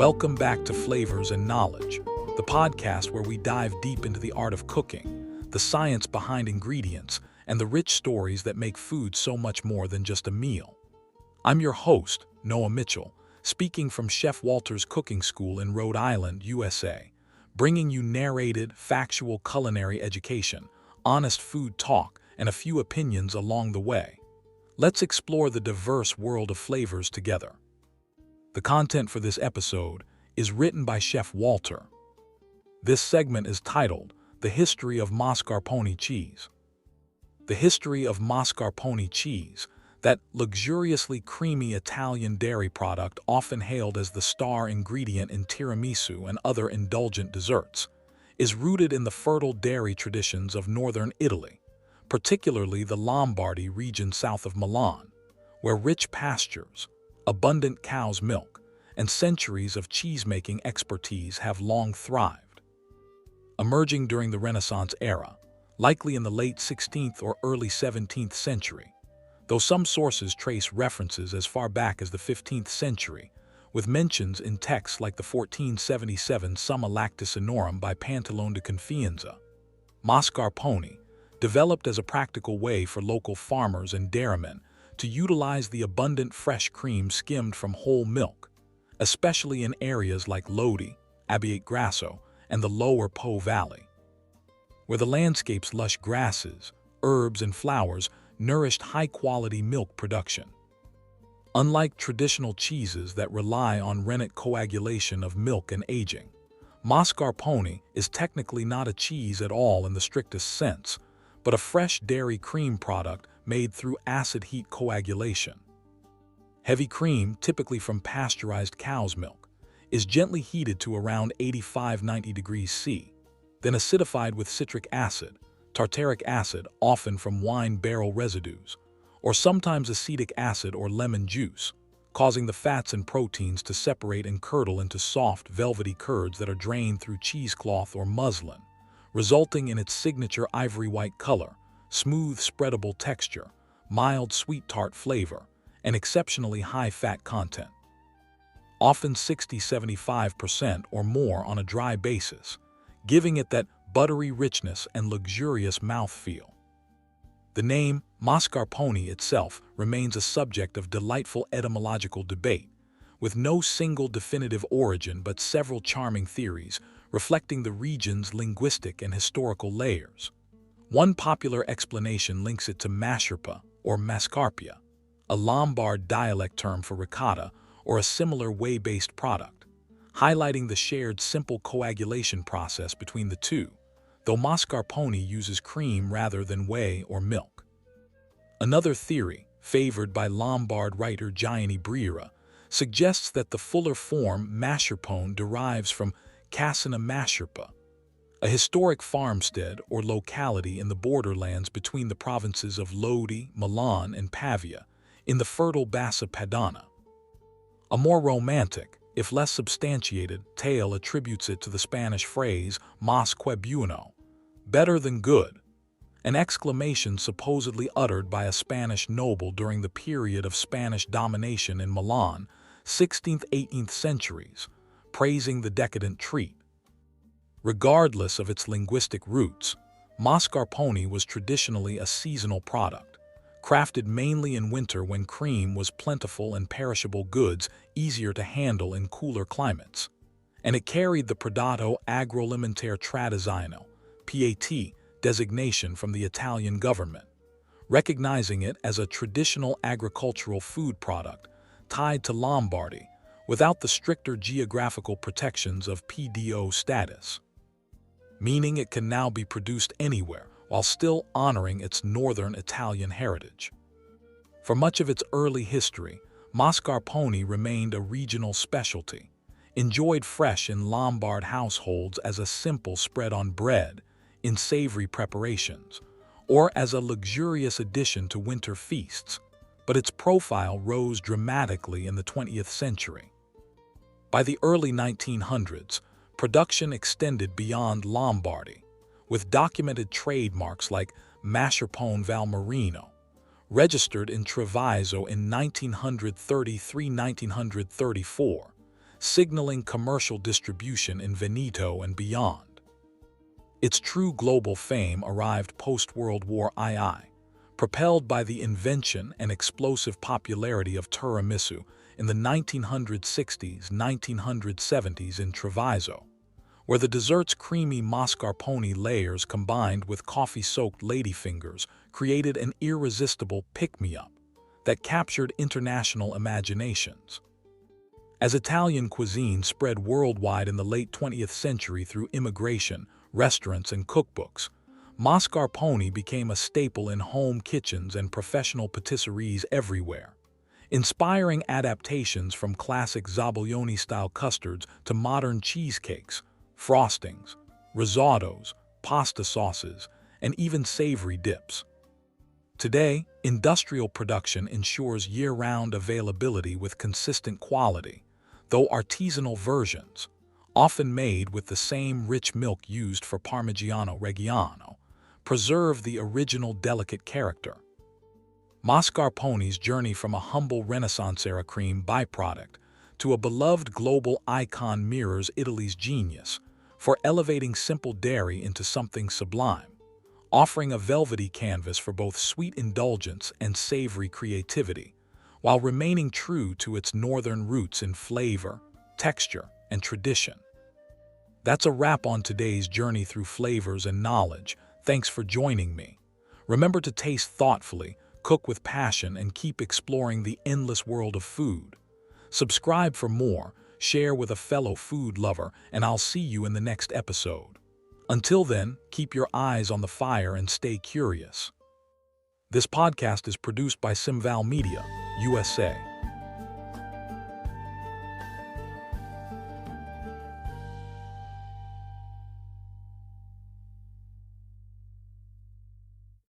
Welcome back to Flavors and Knowledge, the podcast where we dive deep into the art of cooking, the science behind ingredients, and the rich stories that make food so much more than just a meal. I'm your host, Noah Mitchell, speaking from Chef Walter's Cooking School in Rhode Island, USA, bringing you narrated, factual culinary education, honest food talk, and a few opinions along the way. Let's explore the diverse world of flavors together. The content for this episode is written by Chef Walter. This segment is titled, The History of Mascarpone Cheese. The history of mascarpone cheese, that luxuriously creamy Italian dairy product often hailed as the star ingredient in tiramisu and other indulgent desserts, is rooted in the fertile dairy traditions of northern Italy, particularly the Lombardy region south of Milan, where rich pastures, abundant cow's milk, and centuries of cheesemaking expertise have long thrived. Emerging during the Renaissance era, likely in the late 16th or early 17th century, though some sources trace references as far back as the 15th century, with mentions in texts like the 1477 Summa Lacticinorum by Pantaleone da Confienza. Mascarpone developed as a practical way for local farmers and dairymen to utilize the abundant fresh cream skimmed from whole milk, especially in areas like Lodi, Abbiategrasso, and the lower Po Valley, where the landscape's lush grasses, herbs, and flowers nourished high-quality milk production. Unlike traditional cheeses that rely on rennet coagulation of milk and aging, mascarpone is technically not a cheese at all in the strictest sense, but a fresh dairy cream product made through acid heat coagulation. Heavy cream, typically from pasteurized cow's milk, is gently heated to around 85–90 degrees C, then acidified with citric acid, tartaric acid, often from wine barrel residues, or sometimes acetic acid or lemon juice, causing the fats and proteins to separate and curdle into soft, velvety curds that are drained through cheesecloth or muslin, resulting in its signature ivory-white color, smooth spreadable texture, mild sweet-tart flavor, and exceptionally high fat content. Often 60–75% or more on a dry basis, giving it that buttery richness and luxurious mouthfeel. The name mascarpone itself remains a subject of delightful etymological debate, with no single definitive origin but several charming theories reflecting the region's linguistic and historical layers. One popular explanation links it to mascarpa or mascarpia, a Lombard dialect term for ricotta or a similar whey-based product, highlighting the shared simple coagulation process between the two, though mascarpone uses cream rather than whey or milk. Another theory, favored by Lombard writer Gianni Brera, suggests that the fuller form mascarpone derives from Casina Mascarpa, a historic farmstead or locality in the borderlands between the provinces of Lodi, Milan, and Pavia, in the fertile Bassa Padana. A more romantic, if less substantiated, tale attributes it to the Spanish phrase "más que bueno," better than good, an exclamation supposedly uttered by a Spanish noble during the period of Spanish domination in Milan, 16th–18th centuries, praising the decadent treat. Regardless of its linguistic roots, mascarpone was traditionally a seasonal product, crafted mainly in winter when cream was plentiful and perishable goods easier to handle in cooler climates, and it carried the Prodotto Agroalimentare Tradizionale (PAT) designation from the Italian government, recognizing it as a traditional agricultural food product tied to Lombardy without the stricter geographical protections of PDO status, meaning it can now be produced anywhere while still honoring its northern Italian heritage. For much of its early history, mascarpone remained a regional specialty, enjoyed fresh in Lombard households as a simple spread on bread, in savory preparations, or as a luxurious addition to winter feasts, but its profile rose dramatically in the 20th century. By the early 1900s, production extended beyond Lombardy, with documented trademarks like Mascarpone Valmarino, registered in Treviso in 1933–1934, signaling commercial distribution in Veneto and beyond. Its true global fame arrived post-World War II, propelled by the invention and explosive popularity of tiramisu in the 1960s-1970s in Treviso, where the dessert's creamy mascarpone layers combined with coffee-soaked ladyfingers created an irresistible pick-me-up that captured international imaginations. As Italian cuisine spread worldwide in the late 20th century through immigration, restaurants, and cookbooks, mascarpone became a staple in home kitchens and professional patisseries everywhere, inspiring adaptations from classic Zabolioni-style custards to modern cheesecakes, frostings, risottos, pasta sauces, and even savory dips. Today, industrial production ensures year-round availability with consistent quality, though artisanal versions, often made with the same rich milk used for Parmigiano Reggiano, preserve the original delicate character. Mascarpone's journey from a humble Renaissance-era cream byproduct to a beloved global icon mirrors Italy's genius for elevating simple dairy into something sublime, offering a velvety canvas for both sweet indulgence and savory creativity, while remaining true to its northern roots in flavor, texture, and tradition. That's a wrap on today's journey through flavors and knowledge. Thanks for joining me. Remember to taste thoughtfully, cook with passion, and keep exploring the endless world of food. Subscribe for more, share with a fellow food lover, and I'll see you in the next episode. Until then, keep your eyes on the fire and stay curious. This podcast is produced by Simval Media, USA.